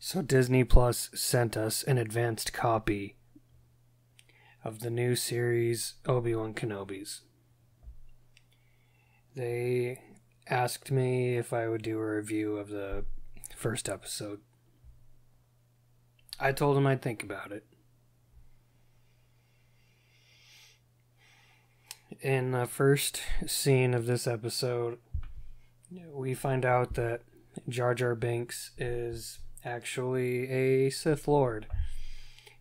So Disney Plus sent us an advanced copy of the new series Obi-Wan Kenobi's. They asked me if I would do a review of the first episode. I told them I'd think about it. In the first scene of this episode, we find out that Jar Jar Binks is actually a Sith Lord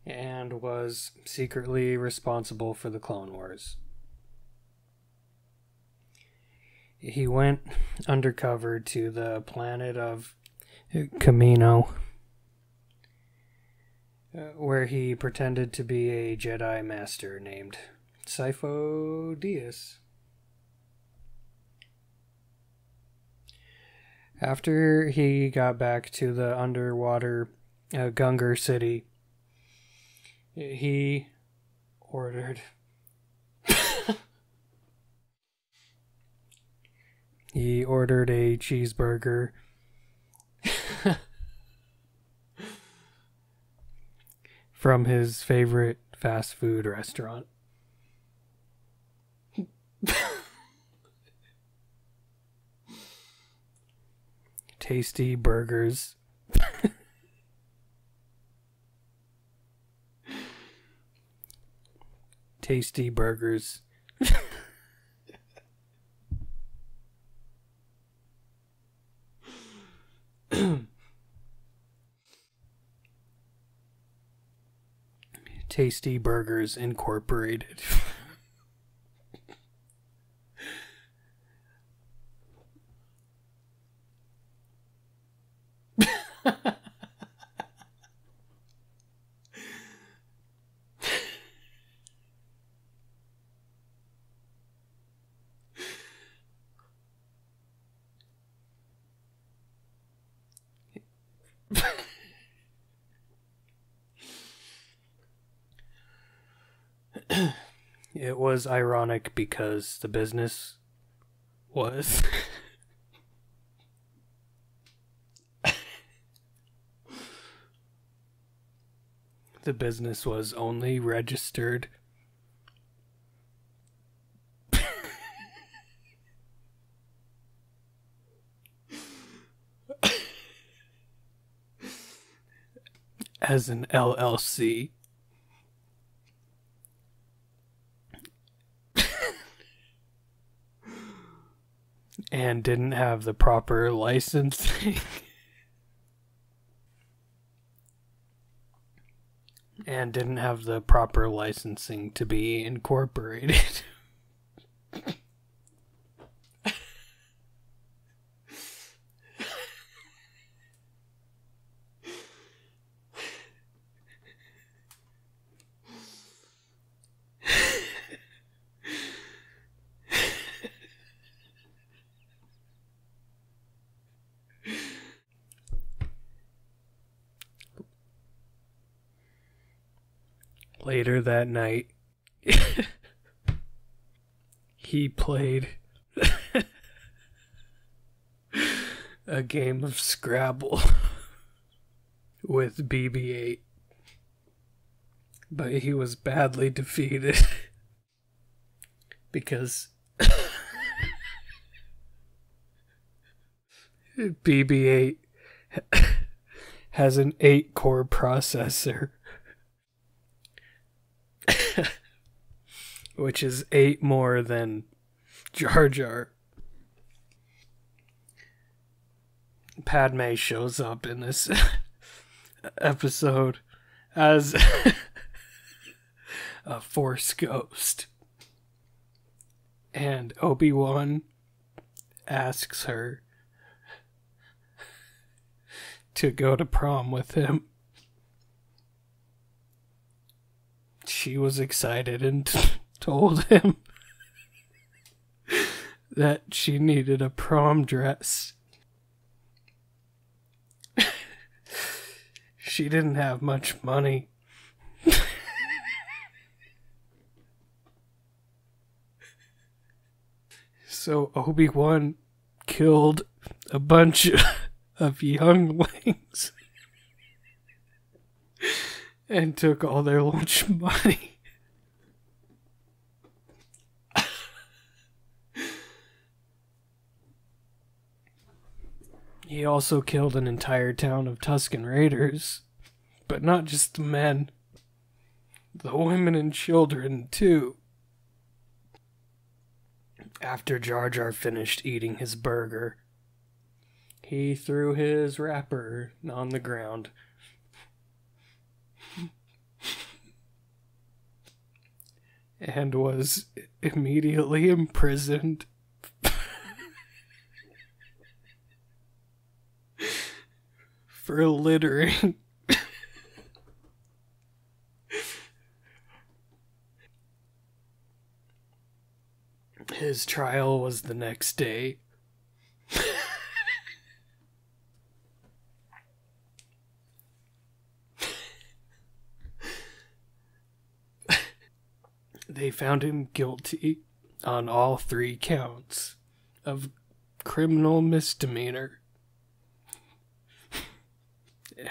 and was secretly responsible for the Clone Wars. He went undercover to the planet of Kamino, where he pretended to be a Jedi Master named Sifo Dyas. After he got back to the underwater Gungar city, he ordered a cheeseburger from his favorite fast food restaurant. Tasty burgers. Tasty burgers. Tasty Burgers Incorporated. It was ironic because the business was only registered as an LLC. And didn't have the proper licensing. And didn't have the proper licensing to be incorporated. Later that night, he played a game of Scrabble with BB-8, but he was badly defeated because BB-8 has an 8-core processor, which is 8 more than Jar Jar. Padme shows up in this episode as a Force ghost. And Obi-Wan asks her to go to prom with him. She was excited and told him that she needed a prom dress. She didn't have much money. So Obi-Wan killed a bunch of younglings and took all their lunch money. He also killed an entire town of Tusken Raiders, but not just the men, the women and children too. After Jar Jar finished eating his burger, he threw his wrapper on the ground. And was immediately imprisoned for littering. His trial was the next day. They found him guilty on all 3 counts of criminal misdemeanor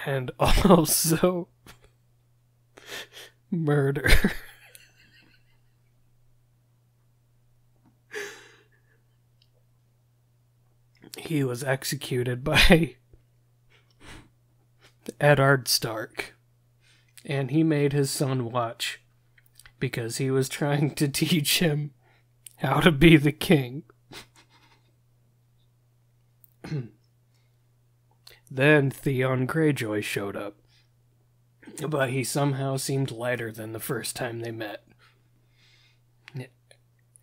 and also murder. He was executed by Eddard Stark, and he made his son watch because he was trying to teach him how to be the king. Then Theon Greyjoy showed up, but he somehow seemed lighter than the first time they met.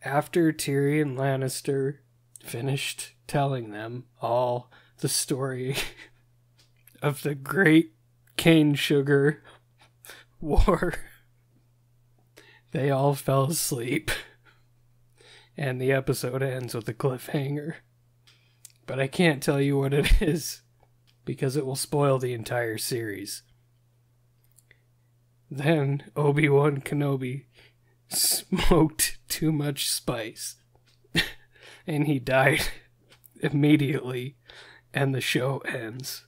After Tyrion Lannister finished telling them all the story of the Great Cane Sugar War, they all fell asleep, and the episode ends with a cliffhanger. But I can't tell you what it is, because it will spoil the entire series. Then Obi-Wan Kenobi smoked too much spice, and he died immediately, and the show ends.